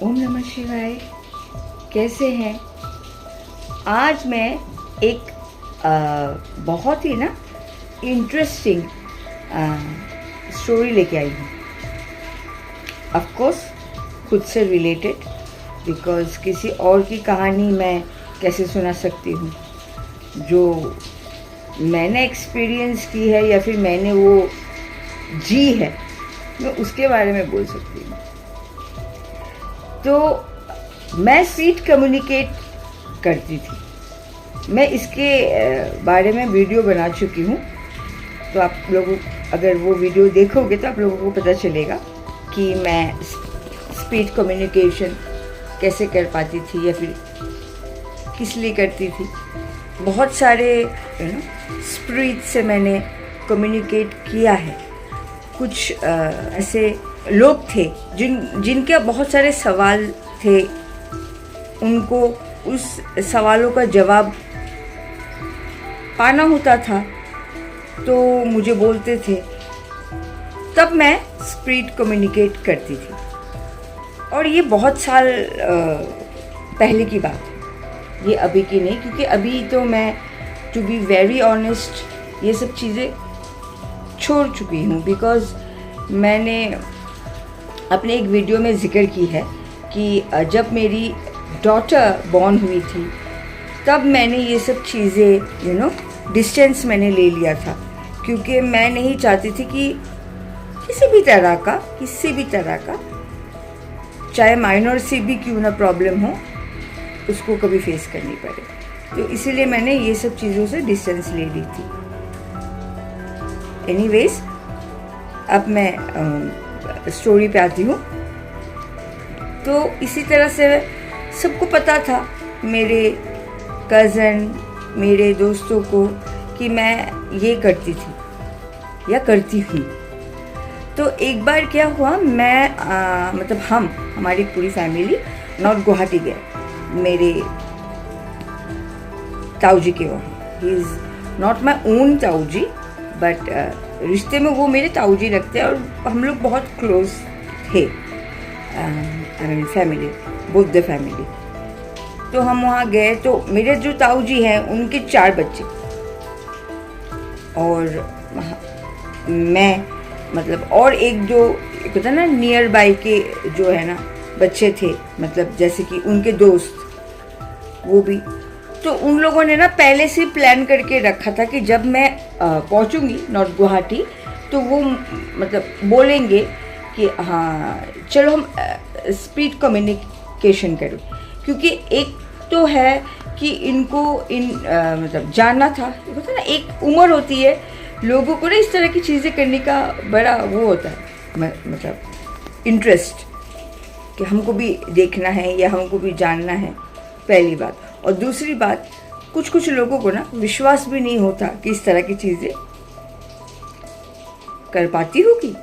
ओम नमः शिवाय। कैसे हैं? आज मैं एक बहुत ही ना इंटरेस्टिंग स्टोरी लेके आई हूँ। ऑफ कोर्स खुद से रिलेटेड, बिकॉज़ किसी और की कहानी मैं कैसे सुना सकती हूँ जो मैंने एक्सपीरियंस की है या फिर मैंने वो जी है, मैं उसके बारे में बोल सकती हूँ। तो मैं स्पीड कम्युनिकेट करती थी। मैं इसके बारे में वीडियो बना चुकी हूँ, तो आप लोगों अगर वो वीडियो देखोगे तो आप लोगों को पता चलेगा कि मैं स्पीड कम्युनिकेशन कैसे कर पाती थी या फिर किस लिए करती थी। बहुत सारे स्पीड से मैंने कम्युनिकेट किया है। कुछ ऐसे लोग थे जिनके बहुत सारे सवाल थे, उनको उस सवालों का जवाब पाना होता था तो मुझे बोलते थे, तब मैं स्पीड कम्युनिकेट करती थी। और ये बहुत साल पहले की बात है, ये अभी की नहीं, क्योंकि अभी तो मैं टू बी वेरी ऑनेस्ट ये सब चीज़ें छोड़ चुकी हूँ। बिकॉज़ मैंने अपने एक वीडियो में जिक्र की है कि जब मेरी डॉटर बॉर्न हुई थी तब मैंने ये सब चीज़ें डिस्टेंस मैंने ले लिया था, क्योंकि मैं नहीं चाहती थी कि किसी भी तरह का चाहे माइनर से भी क्यों ना प्रॉब्लम हो उसको कभी फेस करनी पड़े। तो इसीलिए मैंने ये सब चीज़ों से डिस्टेंस ले ली थी। एनीवेज, अब मैं स्टोरी पे आती हूँ। तो इसी तरह से सबको पता था, मेरे कज़न, मेरे दोस्तों को, कि मैं ये करती थी या करती हूँ। तो एक बार क्या हुआ, मैं हमारी पूरी फैमिली नॉर्थ गुवाहाटी गए मेरे ताऊजी के वहाँ। He is not my own ताऊजी, बट रिश्ते में वो मेरे ताऊजी लगते हैं और हम लोग बहुत क्लोज थे। I mean family, both the family. तो हम वहाँ गए तो मेरे जो ताऊजी हैं उनके 4 बच्चे और मैं और एक जो होता ना नियर बाय के जो है ना बच्चे थे, जैसे कि उनके दोस्त, वो भी। तो उन लोगों ने ना पहले से प्लान करके रखा था कि जब मैं पहुंचूंगी नॉर्थ गुवाहाटी तो वो बोलेंगे कि हाँ चलो हम स्पीड कम्युनिकेशन करें। क्योंकि एक तो है कि इनको जानना था, होता ना एक उम्र होती है लोगों को ना इस तरह की चीज़ें करने का बड़ा वो होता है, इंटरेस्ट, कि हमको भी देखना है या हमको भी जानना है, पहली बात। और दूसरी बात, कुछ लोगों को ना विश्वास भी नहीं होता कि इस तरह की चीज़ें कर पाती होगी,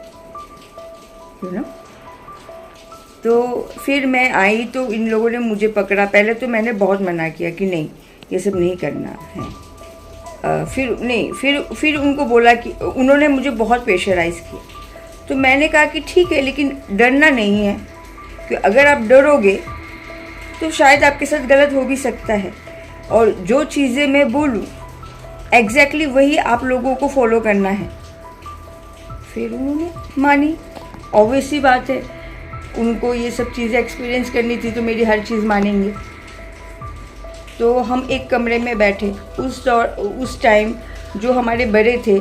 तो फिर मैं आई तो इन लोगों ने मुझे पकड़ा। पहले तो मैंने बहुत मना किया कि नहीं ये सब नहीं करना है। फिर उनको बोला कि उन्होंने मुझे बहुत प्रेशराइज़ किया। तो मैंने कहा कि ठीक है, लेकिन डरना नहीं है, कि अगर आप डरोगे तो शायद आपके साथ गलत हो भी सकता है। और जो चीज़ें मैं बोलूँ एग्जैक्टली वही आप लोगों को फॉलो करना है। फिर उन्होंने मानी। ऑब्वियस सी बात है, उनको ये सब चीज़ें एक्सपीरियंस करनी थी तो मेरी हर चीज़ मानेंगे। तो हम एक कमरे में बैठे। उस टाइम जो हमारे बड़े थे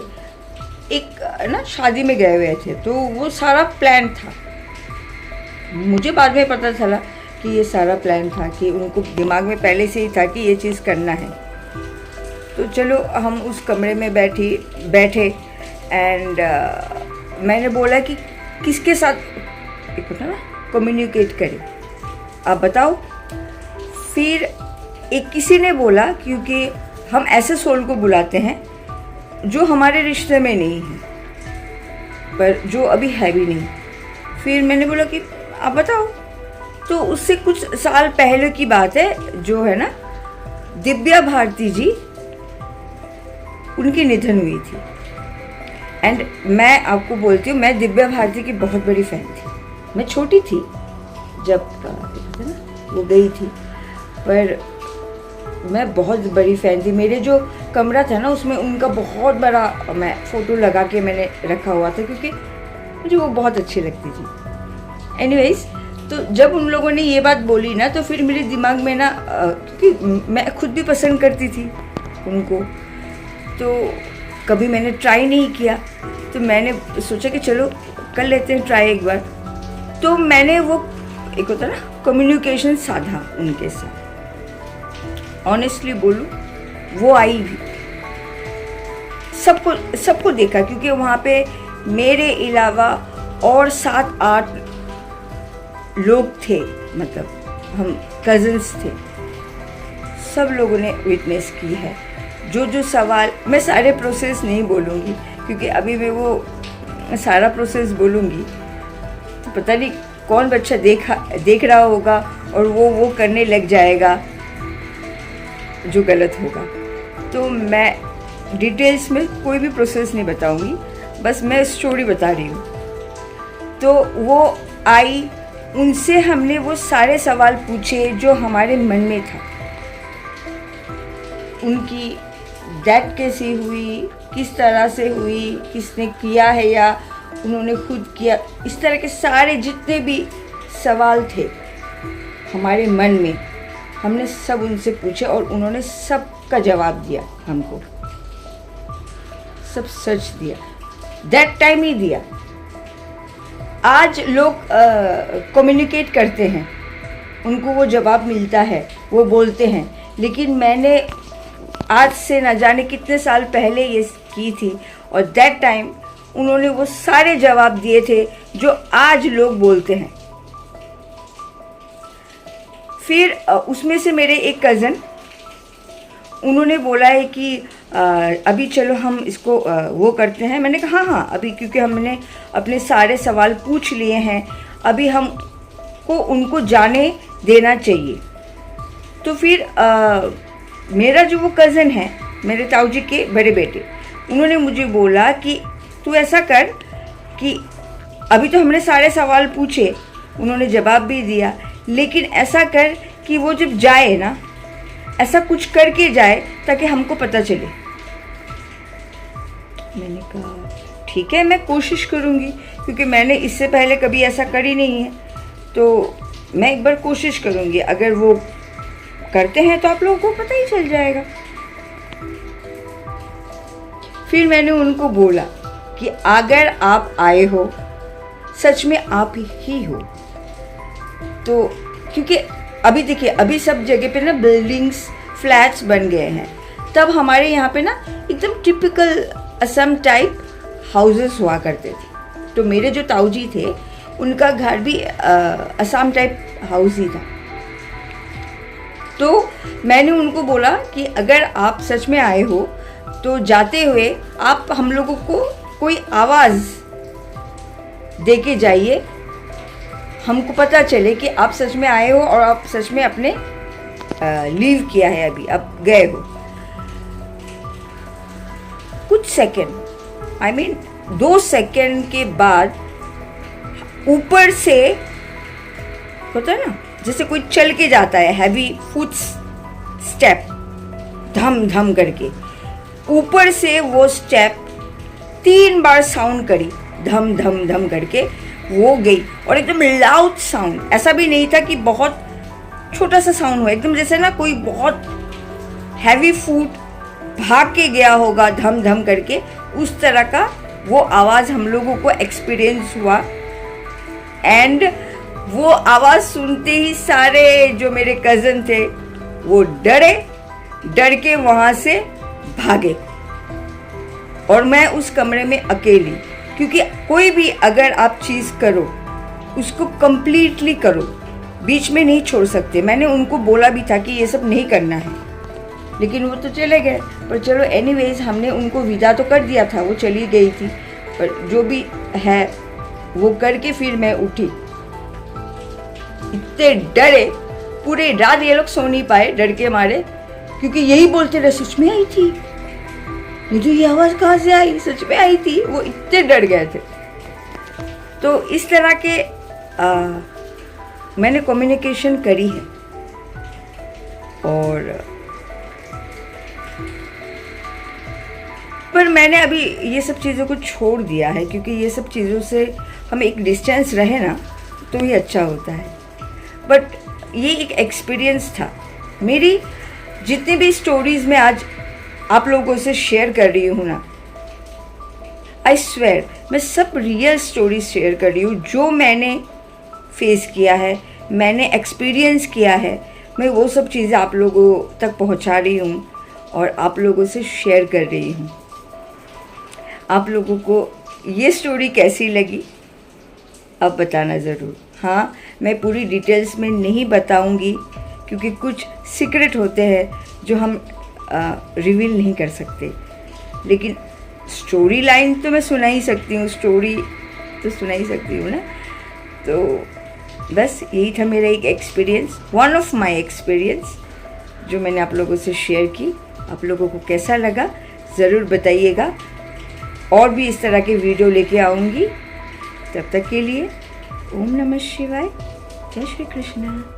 एक ना शादी में गए हुए थे, तो वो सारा प्लान था। मुझे बाद में पता चला कि ये सारा प्लान था, कि उनको दिमाग में पहले से ही था कि ये चीज़ करना है। तो चलो हम उस कमरे में बैठे एंड मैंने बोला कि किसके साथ कम्युनिकेट करें, आप बताओ। फिर एक किसी ने बोला, क्योंकि हम ऐसे सोल को बुलाते हैं जो हमारे रिश्ते में नहीं है, पर जो अभी है भी नहीं। फिर मैंने बोला कि आप बताओ। तो उससे कुछ साल पहले की बात है, जो है ना दिव्या भारती जी, उनकी निधन हुई थी। एंड मैं आपको बोलती हूँ, मैं दिव्या भारती की बहुत बड़ी फ़ैन थी। मैं छोटी थी जब देखते ना वो गई थी, पर मैं बहुत बड़ी फ़ैन थी। मेरे जो कमरा था ना उसमें उनका बहुत बड़ा मैं फ़ोटो लगा के मैंने रखा हुआ था, क्योंकि मुझे वो बहुत अच्छी लगती थी। एनीवेज़, तो जब उन लोगों ने ये बात बोली ना, तो फिर मेरे दिमाग में ना, क्योंकि मैं खुद भी पसंद करती थी उनको, तो कभी मैंने ट्राई नहीं किया, तो मैंने सोचा कि चलो कर लेते हैं ट्राई एक बार। तो मैंने वो एक होता ना कम्युनिकेशन साधा उनके साथ। ऑनेस्टली बोलूँ, वो आई भी, सबको देखा, क्योंकि वहाँ पे मेरे अलावा और 7-8 लोग थे, मतलब हम कज़न्स थे। सब लोगों ने विटनेस की है। जो सवाल, मैं सारे प्रोसेस नहीं बोलूँगी, क्योंकि अभी मैं वो सारा प्रोसेस बोलूँगी तो पता नहीं कौन बच्चा देख रहा होगा और वो करने लग जाएगा जो गलत होगा। तो मैं डिटेल्स में कोई भी प्रोसेस नहीं बताऊँगी, बस मैं स्टोरी बता रही हूँ। तो वो आई, उनसे हमने वो सारे सवाल पूछे जो हमारे मन में था। उनकी डेथ कैसी हुई, किस तरह से हुई, किसने किया है या उन्होंने खुद किया, इस तरह के सारे जितने भी सवाल थे हमारे मन में, हमने सब उनसे पूछे और उन्होंने सब का जवाब दिया हमको, सब सच दिया, दैट टाइम ही दिया। आज लोग कम्युनिकेट करते हैं, उनको वो जवाब मिलता है, वो बोलते हैं, लेकिन मैंने आज से न जाने कितने साल पहले ये की थी और दैट टाइम उन्होंने वो सारे जवाब दिए थे जो आज लोग बोलते हैं। फिर उसमें से मेरे एक कज़न, उन्होंने बोला है कि अभी चलो हम इसको वो करते हैं। मैंने कहा हाँ अभी, क्योंकि हमने अपने सारे सवाल पूछ लिए हैं, अभी हमको उनको जाने देना चाहिए। तो फिर मेरा जो वो कज़न है, मेरे ताऊ जी के बड़े बेटे, उन्होंने मुझे बोला कि तू ऐसा कर कि अभी तो हमने सारे सवाल पूछे, उन्होंने जवाब भी दिया, लेकिन ऐसा कर कि वो जब जाए ना, ऐसा कुछ करके जाए ताकि हमको पता चले। मैंने कहा ठीक है, मैं कोशिश करूँगी, क्योंकि मैंने इससे पहले कभी ऐसा करी नहीं है, तो मैं एक बार कोशिश करूँगी। अगर वो करते हैं तो आप लोगों को पता ही चल जाएगा। फिर मैंने उनको बोला कि अगर आप आए हो, सच में आप ही हो, तो क्योंकि अभी देखिए, अभी सब जगह पे ना बिल्डिंग्स, फ्लैट्स बन गए हैं, तब हमारे यहाँ पे ना एकदम टिपिकल असम टाइप हाउसेस हुआ करते थे। तो मेरे जो ताऊ जी थे, उनका घर भी असम टाइप हाउस ही था। तो मैंने उनको बोला कि अगर आप सच में आए हो तो जाते हुए आप हम लोगों को कोई आवाज़ दे के जाइए, हमको पता चले कि आप सच में आए हो और आप सच में अपने लीव किया है, अभी आप गए हो। कुछ सेकंड, I mean 2 सेकंड के बाद ऊपर से होता है ना, जैसे कोई चल के जाता है, हैवी फुट स्टेप, धम धम करके, ऊपर से वो स्टेप 3 बार साउंड करी, धम धम धम करके वो गई, और एकदम लाउड साउंड। ऐसा भी नहीं था कि बहुत छोटा सा साउंड हुआ, एकदम जैसे ना कोई बहुत हैवी फुट भाग के गया होगा धम धम करके, उस तरह का वो आवाज़ हम लोगों को एक्सपीरियंस हुआ। एंड वो आवाज़ सुनते ही सारे जो मेरे कज़न थे वो डर के वहाँ से भागे, और मैं उस कमरे में अकेली, क्योंकि कोई भी अगर आप चीज़ करो उसको कंप्लीटली करो, बीच में नहीं छोड़ सकते। मैंने उनको बोला भी था कि ये सब नहीं करना है, लेकिन वो तो चले गए। पर चलो एनीवेज, हमने उनको विदा तो कर दिया था, वो चली गई थी, पर जो भी है वो करके फिर मैं उठी। इतने डरे, पूरे रात ये लोग सो नहीं पाए डर के मारे, क्योंकि यही बोलते रहे सच में आई थी, मुझे ये आवाज़ कहाँ से आई, सच में आई थी। वो इतने डर गए थे। तो इस तरह के मैंने कम्युनिकेशन करी है और पर मैंने अभी ये सब चीज़ों को छोड़ दिया है, क्योंकि ये सब चीज़ों से हम एक डिस्टेंस रहे ना तो ही अच्छा होता है। बट ये एक एक्सपीरियंस था। मेरी जितनी भी स्टोरीज़ मैं आज आप लोगों से शेयर कर रही हूँ ना, आई स्वेयर मैं सब रियल स्टोरीज शेयर कर रही हूँ जो मैंने फेस किया है, मैंने एक्सपीरियंस किया है। मैं वो सब चीज़ें आप लोगों तक पहुँचा रही हूँ और आप लोगों से शेयर कर रही हूँ। आप लोगों को ये स्टोरी कैसी लगी अब बताना ज़रूर। हाँ, मैं पूरी डिटेल्स में नहीं बताऊंगी क्योंकि कुछ सीक्रेट होते हैं जो हम रिवील नहीं कर सकते, लेकिन स्टोरी लाइन तो मैं सुना ही सकती हूँ, स्टोरी तो सुना ही सकती हूँ ना। तो बस यही था मेरा एक experience, one of my experience जो मैंने आप लोगों से शेयर की। आप लोगों को कैसा लगा ज़रूर बताइएगा। और भी इस तरह के वीडियो लेके आऊँगी। तब तक के लिए ओम नमः शिवाय, जय श्री कृष्णा।